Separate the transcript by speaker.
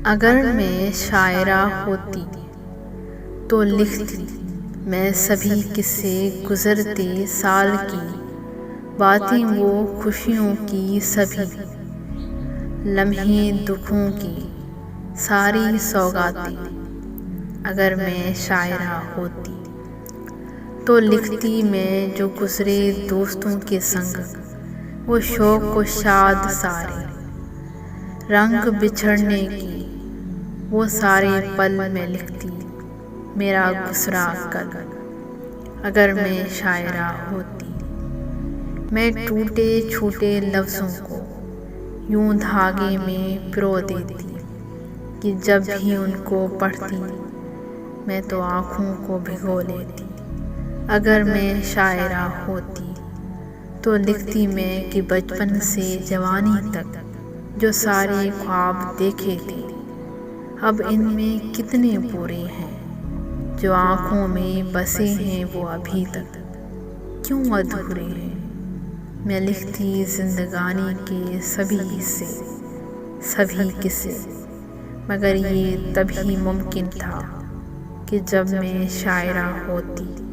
Speaker 1: اگر میں شاعرہ ہوتی تو لکھتی میں سبھی قصے گزرتے سال کی، باتیں وہ خوشیوں کی سبھی، لمحے دکھوں کی ساری سوغاتیں۔ اگر میں شاعرہ ہوتی تو لکھتی میں جو گزرے دوستوں کے سنگ، وہ شوق و شاد سارے، رنگ بچھڑنے کی وہ سارے پل میں لکھتی میرا گزرا کل۔ اگر میں شاعرہ ہوتی میں ٹوٹے چھوٹے لفظوں کو یوں دھاگے میں پرو دیتی کہ جب بھی ان کو پڑھتی میں تو آنکھوں کو بھگو لیتی۔ اگر میں شاعرہ ہوتی تو لکھتی میں کہ بچپن سے جوانی تک جو سارے خواب دیکھے تھے، اب ان میں کتنے پورے ہیں، جو آنکھوں میں بسے ہیں وہ ابھی تک کیوں ادھورے ہیں۔ میں لکھتی زندگانی کے سبھی حصے، سبھی قصے، مگر یہ تبھی ممکن تھا کہ جب میں شاعرہ ہوتی۔